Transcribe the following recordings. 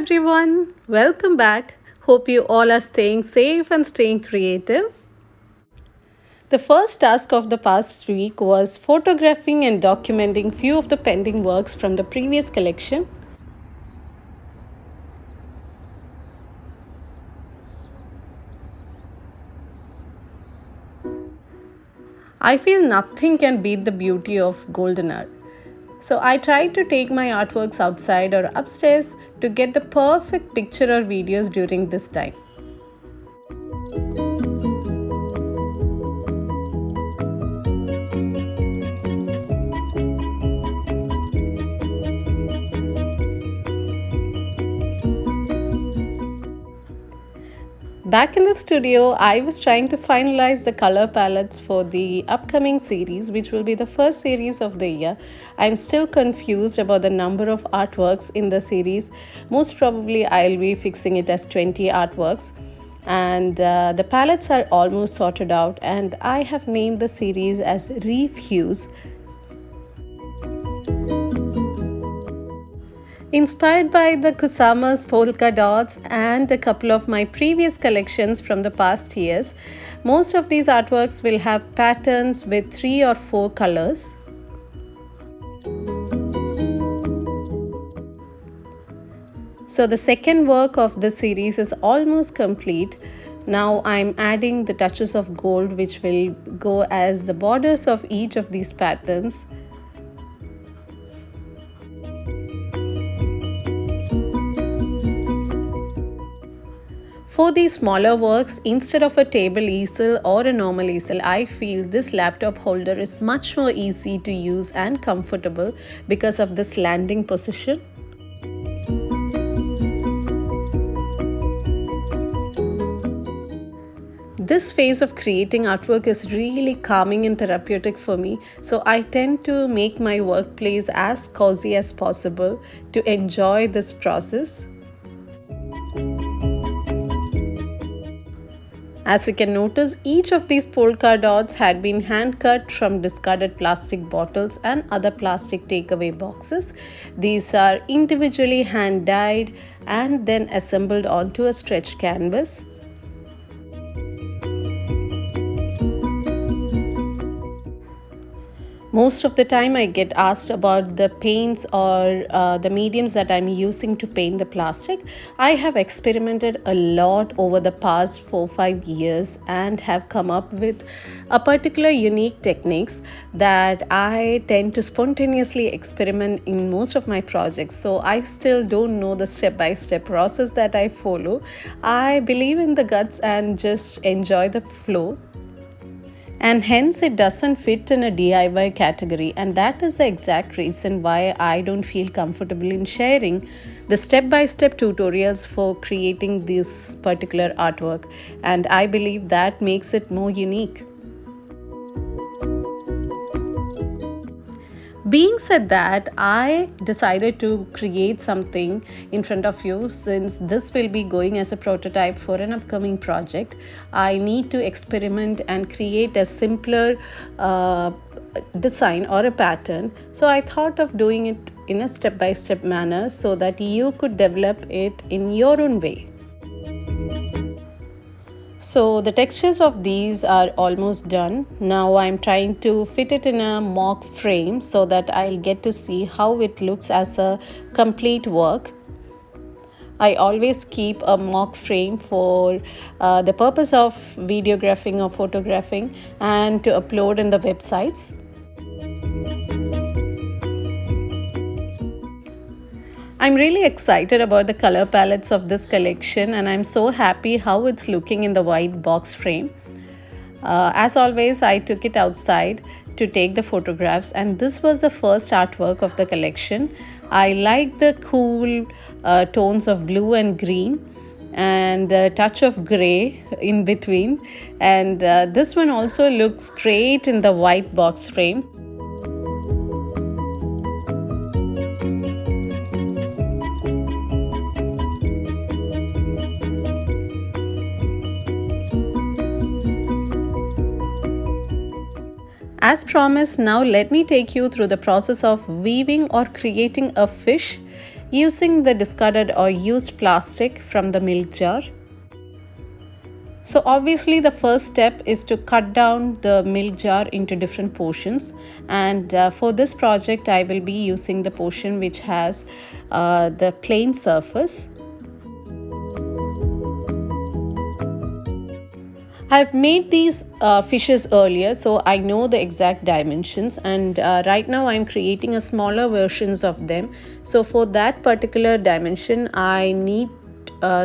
everyone, welcome back. Hope you all are staying safe and staying creative. The first task of the past week was photographing and documenting few of the pending works from the previous collection. I feel nothing can beat the beauty of golden art. So I tried to take my artworks outside or upstairs to get the perfect picture or videos during this time. Back in the studio, I was trying to finalize the color palettes for the upcoming series, which will be the first series of the year. I'm still confused about the number of artworks in the series. Most probably, I'll be fixing it as 20 artworks. And the palettes are almost sorted out, and I have named the series as Refuse. Inspired by the Kusama's polka dots and a couple of my previous collections from the past years, most of these artworks will have patterns with 3 or 4 colors. So the second work of this series is almost complete. Now I'm adding the touches of gold which will go as the borders of each of these patterns. For these smaller works, instead of a table easel or a normal easel, I feel this laptop holder is much more easy to use and comfortable because of this landing position. This phase of creating artwork is really calming and therapeutic for me, so I tend to make my workplace as cozy as possible to enjoy this process. As you can notice, each of these polka dots had been hand cut from discarded plastic bottles and other plastic takeaway boxes. These are individually hand dyed and then assembled onto a stretched canvas. Most of the time I get asked about the paints or the mediums that I'm using to paint the plastic. I have experimented a lot over the past 4-5 years and have come up with a particular unique techniques that I tend to spontaneously experiment in most of my projects. So I still don't know the step-by-step process that I follow. I believe in the guts and just enjoy the flow. And hence it doesn't fit in a DIY category, and that is the exact reason why I don't feel comfortable in sharing the step-by-step tutorials for creating this particular artwork, and I believe that makes it more unique. Being said that, I decided to create something in front of you. Since this will be going as a prototype for an upcoming project, I need to experiment and create a simpler design or a pattern. So I thought of doing it in a step-by-step manner so that you could develop it in your own way. So the textures of these are almost done. Now I'm trying to fit it in a mock frame so that I'll get to see how it looks as a complete work. I always keep a mock frame for the purpose of videographing or photographing and to upload in the websites. I'm really excited about the color palettes of this collection, and I'm so happy how it's looking in the white box frame. As always, I took it outside to take the photographs, and this was the first artwork of the collection. I like the cool tones of blue and green and a touch of gray in between, and this one also looks great in the white box frame. As promised, now let me take you through the process of weaving or creating a fish using the discarded or used plastic from the milk jar. So obviously the first step is to cut down the milk jar into different portions, and for this project I will be using the portion which has the plain surface. I've made these fishes earlier, so I know the exact dimensions, and right now I'm creating a smaller versions of them. So for that particular dimension I need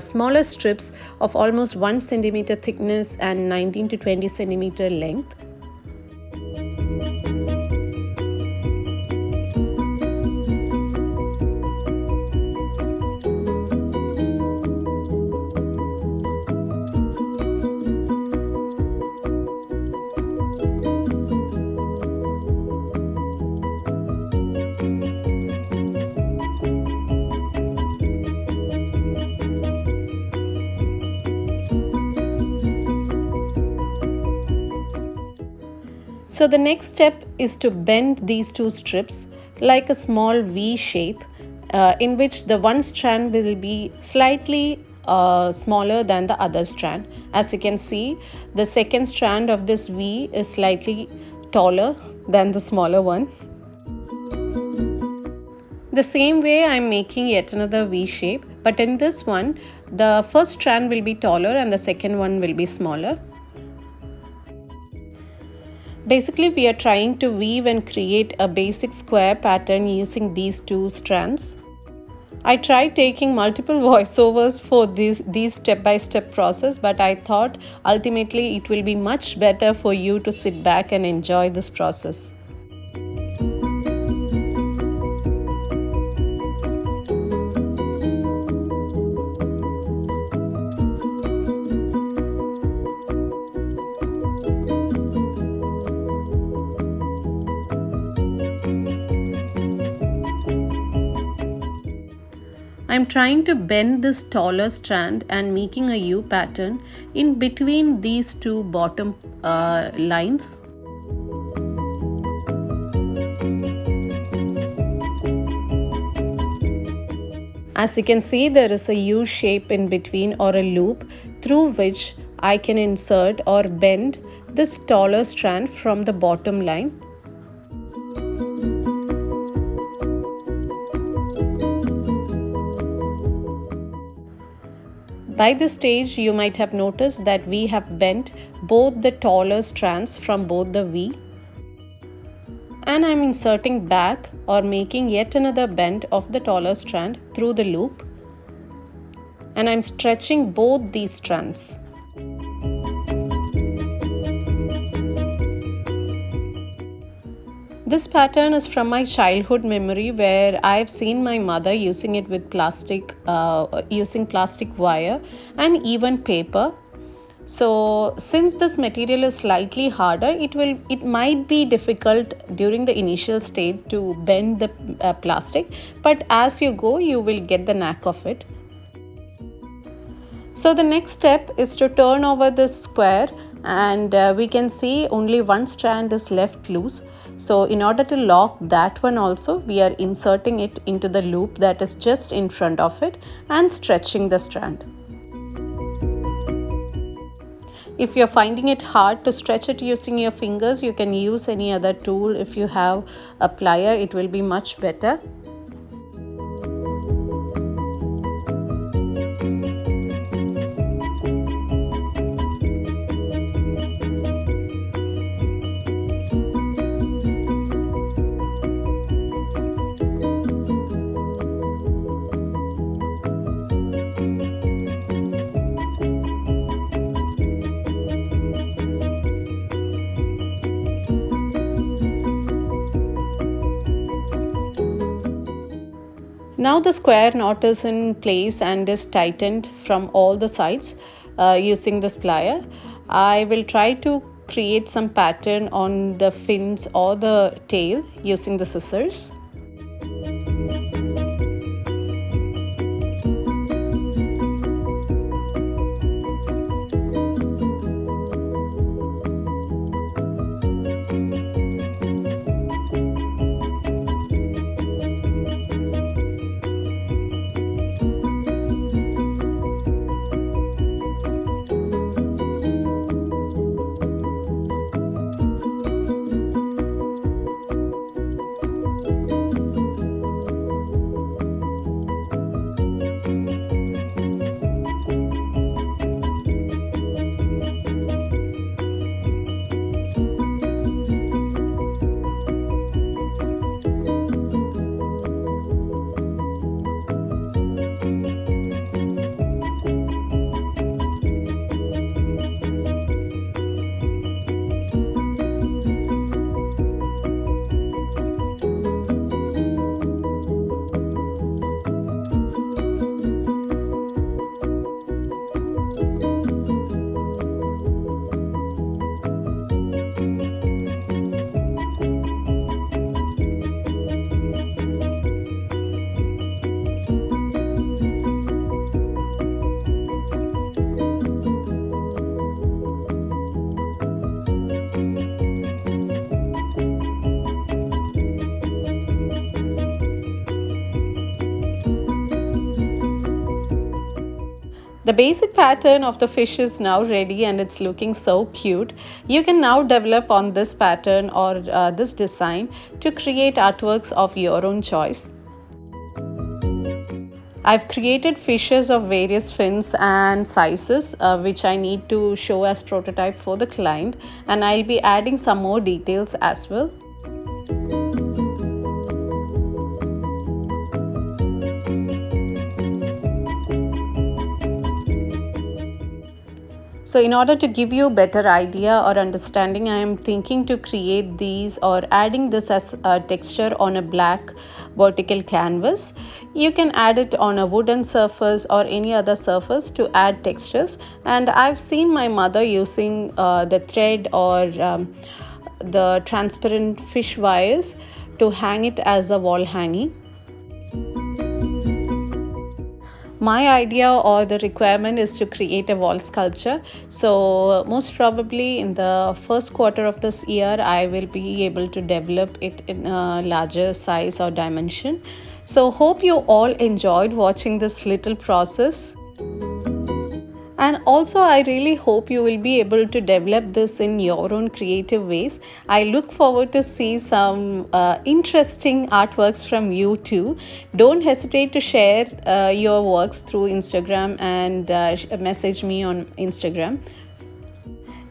smaller strips of almost 1 centimeter thickness and 19 to 20 centimeter length. So the next step is to bend these two strips like a small V shape, in which the one strand will be slightly smaller than the other strand. As you can see, the second strand of this V is slightly taller than the smaller one. The same way I am making yet another V shape, but in this one the first strand will be taller and the second one will be smaller. Basically, we are trying to weave and create a basic square pattern using these two strands. I tried taking multiple voiceovers for these step-by-step process, but I thought ultimately it will be much better for you to sit back and enjoy this process. I'm trying to bend this taller strand and making a U pattern in between these two bottom lines. As you can see, there is a U shape in between, or a loop, through which I can insert or bend this taller strand from the bottom line. By this stage, you might have noticed that we have bent both the taller strands from both the V. And I'm inserting back or making yet another bend of the taller strand through the loop. And I'm stretching both these strands. This pattern is from my childhood memory, where I've seen my mother using it with using plastic wire and even paper. So since this material is slightly harder, it might be difficult during the initial stage to bend the plastic, but as you go, you will get the knack of it. So the next step is to turn over this square, and we can see only one strand is left loose. So in order to lock that one also, we are inserting it into the loop that is just in front of it and stretching the strand. If you're finding it hard to stretch it using your fingers, you can use any other tool. If you have a plier, it will be much better. Now the square knot is in place and is tightened from all the sides using this plier. I will try to create some pattern on the fins or the tail using the scissors. The basic pattern of the fish is now ready and it's looking so cute. You can now develop on this pattern or this design to create artworks of your own choice. I've created fishes of various fins and sizes which I need to show as prototype for the client, and I'll be adding some more details as well. So in order to give you a better idea or understanding, I am thinking to create these or adding this as a texture on a black vertical canvas. You can add it on a wooden surface or any other surface to add textures. And I've seen my mother using the thread or the transparent fish wires to hang it as a wall hanging. My idea or the requirement is to create a wall sculpture. So most probably in the first quarter of this year, I will be able to develop it in a larger size or dimension. So hope you all enjoyed watching this little process. And also I really hope you will be able to develop this in your own creative ways. I look forward to see some interesting artworks from you too. Don't hesitate to share your works through Instagram and message me on Instagram.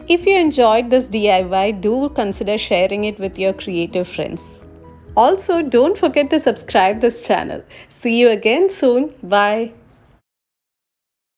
If you enjoyed this DIY, do consider sharing it with your creative friends. Also, don't forget to subscribe this channel. See you again soon. Bye.